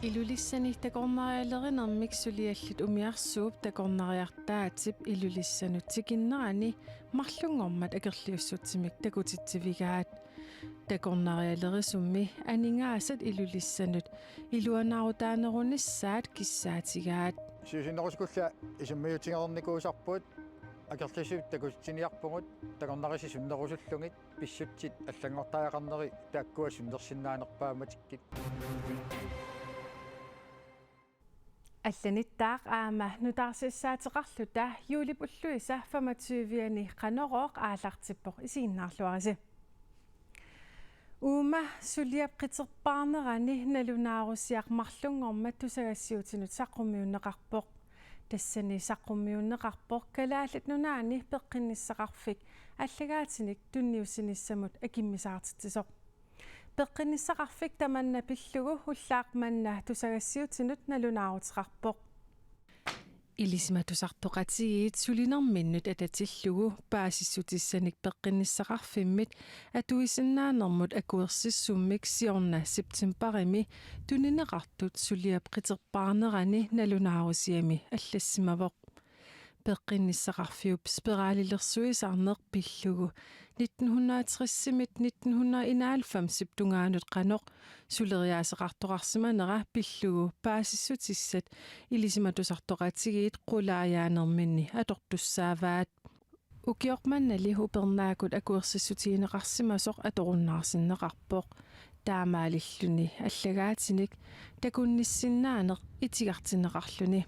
Ilulissani takornarialerinermik suliallut umiarsuup takornariartaatip ilullissanut tikinnerani marlungormat akerliussutsimik takutitsivigaat takornarialerisummi aningaasat ilullissanut iluanarutaanerunissaat kissaatigaat Suusinneruskulla isummiutigerernikuusarpuut akerlissuut takutsiniarpungut takornarisisunnerusullungit pissutsit аллангортаақарнери тааккуа суннерсиннаанерпааматиккит алланиттаақ аама нутаарсиссаатеқарлута юулипуллуиса 25-ани қанорооқ аалартиппоқ исигиннаарлуариси Uma suliap qiterpaarnerani nalunaarusiaq marlungormat tusagassiutинут саққумиуннеқарпоқ тассани саққумиуннеқарпоқ калааллат нунаани пеққинниссақарфик аллагаатиник тунниуссиниссамут акиммисаартитсисоқ пеққинниссақарфик таманна пиллугу уллаақ манна тусагассиутинут налунаарутеқарпоқ Ilisimatusartoqatigiit sulinerminnut atatillугу paasissutissаник пеққинниссақарфиммит атуисиннааnermut акуерсиссуммик сиорна септембарими тунинеқартут сулиап қитерпаарнерани налунаарусиами аллассимавоқ пеққинниссақарфиуп спиралилерсуисаарнеқ пиллугу 1960-мит 1991 тунгаанут қаноқ сулериаасеқартоқарсиманера пиллугу паасиссутиссат илисиматусартоқатигиит қулааяанерминни атортуссааваат укиорманнали упернаакут акуерсиссутигинеқарсимасоқ аторуннаарсиннеқарпоқ таамаалиллуни аллагаатиник такунниссиннаанеқ итигартинеқарлуни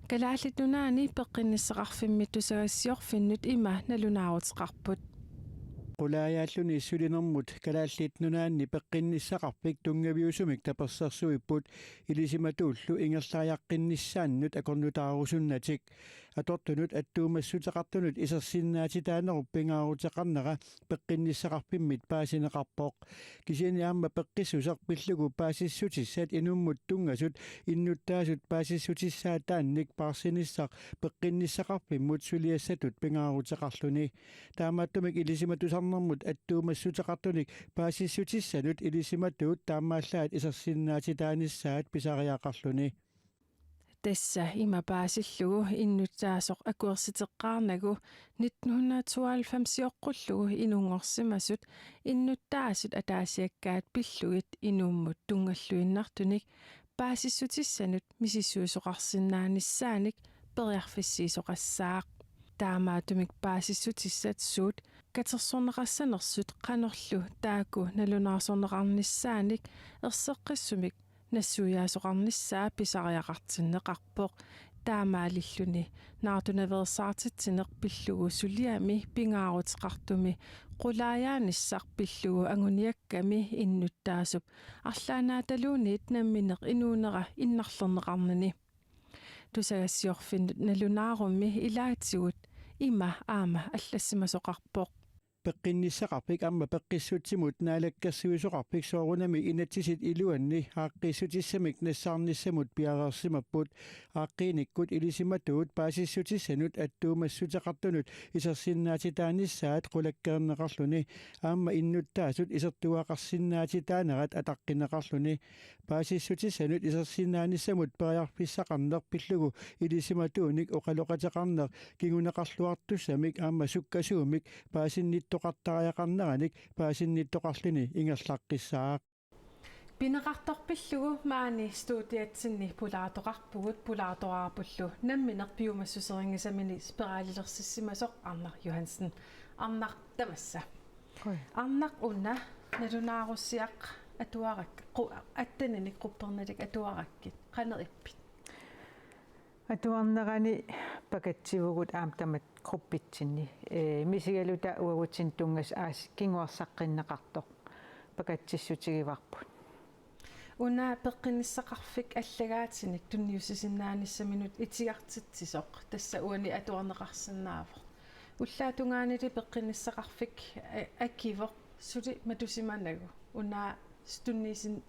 калааллитунаани пеққинниссақарфиммит тусагассиорфиннут има налунаарутеқарпут qulaajaalлуни issулинермут калааллит нунаанни пеққинниссақарпик тунгавиусумик таперсерсуиппут илисиматууллу ингерлариаққиннissaannут акорнутаарусуннатик атортунут аттуумассутеқартунут исерсиннаатитаанеруп пингаарутеқарнера пеққинниссақарпиммит паасинеқарпоқ кисиниаама пеққиссусеқ пиллугу паасиссутиссат инуммут тунгасут иннуттаасут паасиссутиссаатаанник парсиниссақ пеққинниссақарпиммут сулиассатут пингаарутеқарлуни таамааттумик илисиматусар нэрмут аттуумассутеқартуник паасиссутиссанут илисиматуут таамааллаат исерсиннаатитааниссаат писариаақарлуни тасса има паасиллугу иннутсаасоқ акуерситеққарнагу 1992-иоққуллугу инунгорсимасут иннуттаасут атаасиаккаат пиллугит инууммут тунгаллуиннартуник паасиссутиссанут мисиссуисоқарсинааниссааник периарфиссиисоқассаақ таамаатумик паасиссутиссат суут катерсорнеқассанерсут қанерлу тааку налунаарсорнеқарниссааник ерсеққиссумик нассуяасоқарниссаа писариақартиннеқарпоқ таамаалиллуни наартунаверсаартитсинеқ пиллугу сулиами пингаарутеқартуми қулааяаниссақ пиллугу агуниакками иннуттаасуп арлаанааталуунит намминеқ инуунера иннарлернеқарнани тусагассиорфиннут налунаарумми илаатсигут има аама аллассимасоқарпоқ пеққинниссақарпик амма пеққиссутсимут наалаккассуисоқарпик соорунами инатсисит илуанни ааққиссутиссамик нассаарниссамут пиареерсимаппут ааққиниккут илисиматуут паасиссутиссанут аттуумассутеқартунут исерсиннаатитааниссаат қулаккернеқарлуни аама иннуттаасут исертуақарсиннаатитаанерат атаққинеқарлуни паасиссутиссанут исерсиннааниссамут периарфиссақарнер пиллугу илисиматууник оқалоқатеқарнер кигунеқарлуартуссамик аама суккасуумик паасинниттоқартариақарнераник паасинниттоқарлуни ингерлаққиссаақ пинеқарторпиллугу маани студиатсинни пулаатоқарпугут пулаатораарпуллу намминер пиумассусерингисамини спиралилерсиссимасоқ Арнар Johannsen Арнар тамасса Арнар уна налунааруссиақ атуарак аттанини групперналик атуараккит қанериппит атуарнерани пакатсивугут аамтамат группитсинни мисигалута уагутсин тунгас аас кингуарсаққиннеқартоқ пакатсиссутигиварпут уна пеққинниссақарфик аллагаатиник тунниуссисиннааниссаминут итигартитсисоқ тасса уани атуарнеқарсинаавоқ уллаатунгаанили пеққинниссақарфик аккивоқ сули матусиманагу уна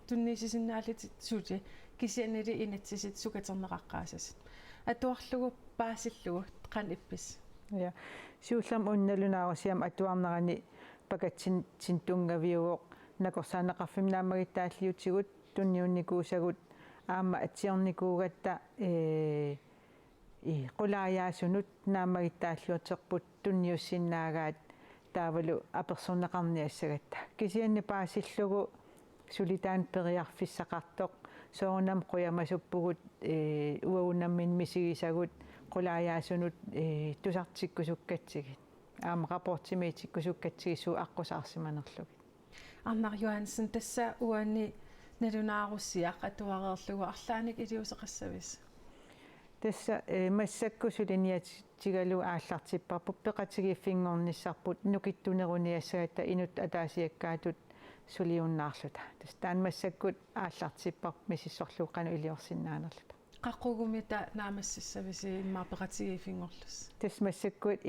туннисисиннаалити сули кисианили инатсисит сукатернеқаққаасасит атуарлугу паасиллугу қан иппис я сиуллам унналунаарусиам атуарнерани пакатсин синтунгавиугоқ накорсаанеқарфим наамагиттааллиутигут тунниунникуусагут аама атсиорникуугатта qulaajaasunut naamagittaаллуутеқпут тунниуссиннаагаат таавалу аперсорнеқарниассагатта кисианни паасиллугу сулитаан периарфиссақартоқ соорнам қуямасуппугут уагунаммин мисигисагут qulaajaasunut тусартиккусуккатсигит аама рапортимиитиккусуккатсигисуу аққусаарсиманерлугит Arnar Johansen tassa uani nalunaarussiaq atuareerlugu арлааник илиусеқассавис тасса массаккусулиниатигалу ааллартиппарпу пеқатигиффингорниссарпут нукиттунеруниассагата инут атаасиаккаатут сулиуннаарлута тас таан массаккут ааллартиппар мисиссорлууккану илиорсиннаанерлута қаққугумита наамассиссависи иммаа пеқатигиффингорлус тас массаккут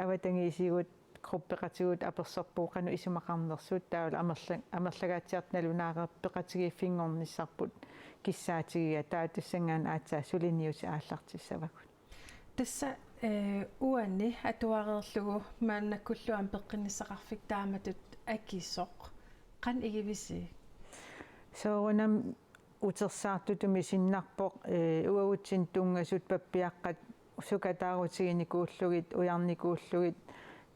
аватангиисигут группеқатигут аперсорпууқану исумақарнерсуут таавал амерлагаатсиарт налунааре пеқатигиффингорниссарпут киссаатигиа таатуссангаан аатсаа сулиниуси ааллартиссавагут тасса уанни атуареерлугу мааннаккуллуам пеққинниссақарфик тааматут акиссоқ қан игивиси соорунам утерсаартутуми синнарпоқ уагутсин тунгасут паппиаққат сукатаарутигиникууллугит уярникууллугит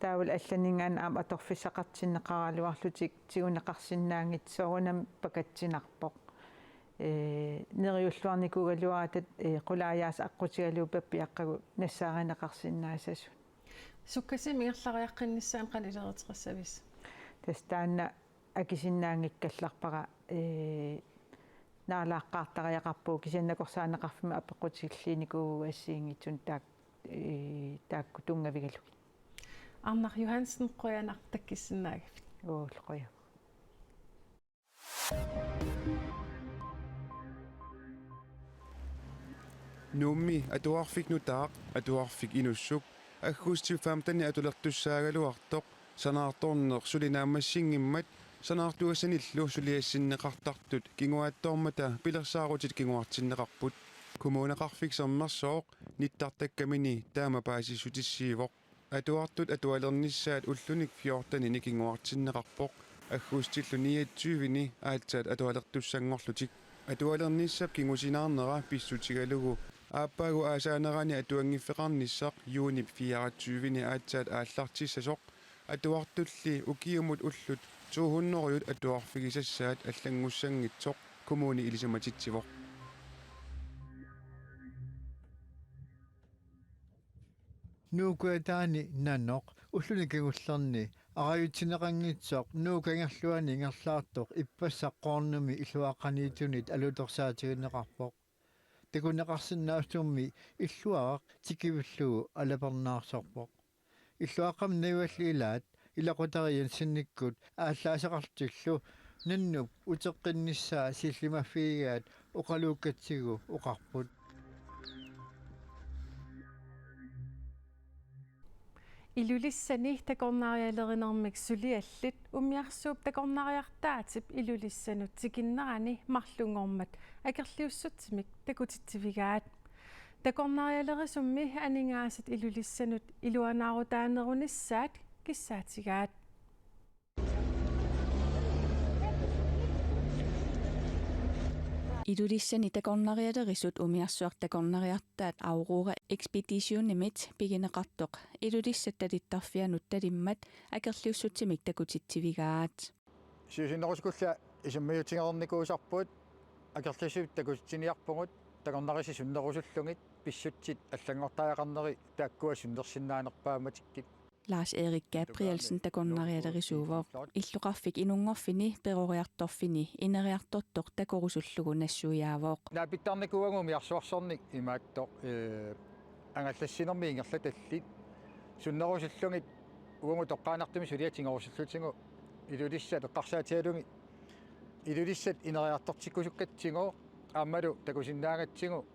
таавал алланингаан аама аторфиссақартиннеқаралуарлутик тигунеқарсинаангит соорунам пакатсинарпоқ нериуллуарникугалуаратат qulaajаас аққутигалуу паппиаққагу нассааринеқарсинаасасу суккаси мигерлариаққиннissaам қан илеритерсавис тастаанна акисиннаангиккалларпара наалааққартариақарпуу кисианнакорсаанеқарфима апеққутиллиникуу ассиингитсун таакку тунгавигалуги Arnar Johansen qoyanartakkissinnaagif оолқоя Nummi atuarfik nutaaq atuarfik inussuk аггустиуфаамтани атулертуссаагалуартоқ санаарторнеқ сулинааmmассингиммат санаартуассаниллу сулиассиннеқартартут кингуааттоормата пилерсаарутит кингуартиннеқарпут коммунеқарфиксермерсооқ ниттартаккамини таама паасиссутиссиивоқ атуартут атуалерниссаат уллуник 14 ни кингуартиннеқарпоқ аггустиллу 29 аатсаат атуалертуссангорлутик атуалерниссап кингусинаарнера писсутигалугу ааппаагу аасаанерани атуангиффеқарниссақ юунип 24 аатсаат ааллартиссасоқ атуартулли укиумут уллут 200 атуарфигисассаат аллангуссангитсоқ коммуни илисаматитсивоқ нуукуатаани наноқ уллуникагуллерни араютинеқангитсоқ нуукангерлуани ингерлаартоқ иппассаққорнуми илуаққаниитунит алуторсаатигинеқарпоқ такунеқарсинаастумми иллуаақ тикивиллугу алапернаарсорпоқ иллуаққам наваллилаат илақутариан синниккут ааллаасеқартиллу наннуп утеққинниссаа силлимаффигаат оқалууккатсигу оқарпут илулиссани такорнариалеринермик сулиаллит умиарсууп такорнариартаатип илулиссанут тикиннерани марлунгормат акерлиуссутсимик такутитсивигаат такорнариалерисумми анингаасат илулиссанут илуанаарутаанерунissaат киссаатигаат Ilulissani takornarialerisut umiarsuaq takornariartaat Aurora Expeditionimit pigineqartoq ilulissat talittarfianut talimmat akerliussutsimik takutitsivigaat сиусиннерусукулла исуммиутингерникуусарпут акерлисуп такутсиниарпугут такорнариси суннерусуллугит писсутсит аллангортаақарнери тааккуа суннерсиннаанерпааматиккит Lars Erik Gabrielsen takornarialerisuuvoq illuqarfik inungorfini peroriartorfini ineriartortoq takorusullugu nassuiaavoq наапиттарникуагу миарсуарсорник имааттоқ ангаллассинерми ингерлаталлит суннерусуллугит угу тоққаанартуми сулиатингорусуллутингу илулиссат эққарсаатиалуги илулиссат инериартортиккусуккатсигу ааммалу такусиннаагатсигу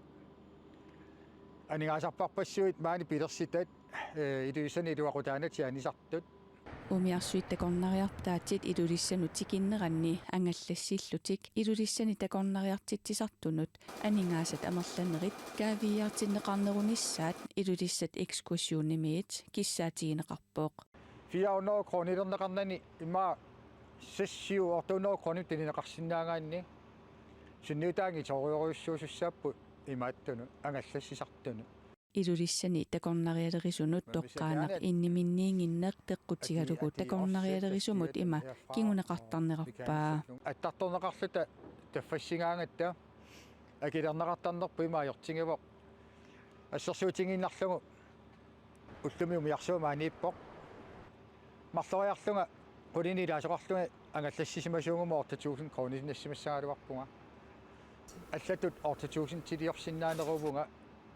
анигаасарпарпассуит маани пилерситат илулиссани илуақутаанати анисартут umiarsuit takornariartaatsit ilulissanu tikinneranni angallassillуtik ilulissani takornariartitsisartunut aningaasat amerlanerit kaaviiartinneqarnerunissaat ilulissat ekskursiunimiit kissaatigineqarpooq 400 kronernerqarnani imma 6-7 ortuunner kronim tinineqarsinnaangaanni сунниутаанги ториориуссуусуссааппут имааттуну ангаллассисартуну илулиссани такорнариалерисунут тоққаанақ инниминниингиннеқ пеққутигалугу такорнариалерисумут има кингунеқартарнеқарпаа аттарторнеқарлута таффассингаангатта акилернеқартарнерпу имаajortingivоқ ассерсуутингиннарлугу уллуми умиарсума анииппоқ марлориарлунга qulinilaasuqarlunga ангаллассисимасуугума ортатуусин кронинассимассагалуарпунга аллатут ортатуусин тилиорсиннаанерувунга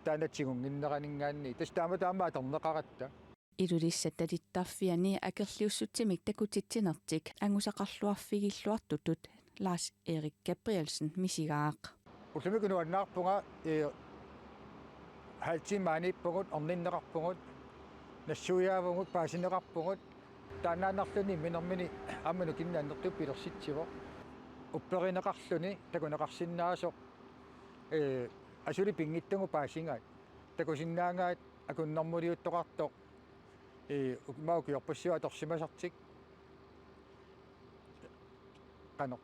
таанатсигунгиннеранинггаанни тастаама аторнеқаратта илулиссатталиттарфиани акерлиуссутсимик такутитсинертик ангусақарлуарфигиллуартутут Lars Erik Gabrielsen мисигаақ уллумикунуаннаарпунга халтимаанииппугут орниннеқарпугут нассуяавугут паасинеқарпугут тааннааннарлуни минермини амману киннааннерту пилерситсиво упперинеқарлуни такунеқарсиннаасоқ асули пингиттугу паасингаат такусиннаангаат акуннэрмулиуттоқартоқ маукиорпассуа торсимасартик qano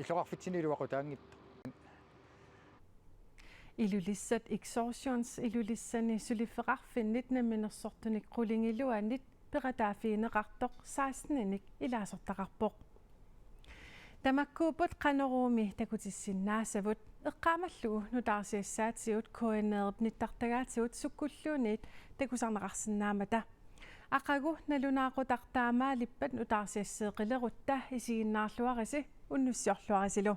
иллоқарфитсинилуақутаангитта илулиссат exorsions илулиссани сулиффеқарфиннит наминерсортуник qulingilluanit ператаафиинеқартоқ 16-ник илаасортақарпоқ тамаккуупут qaneruumi такутиссиннаасавут эққаамаллугу нутаарсиассаатсиут коенеерп ниттартагаатсиут суккуллуунит такусарнеқарсинаамата ақагу налунаақутартаамаалиппат нутаарсиассеэқилерутта исигиннаарлуариси уннуссиорлуарисилу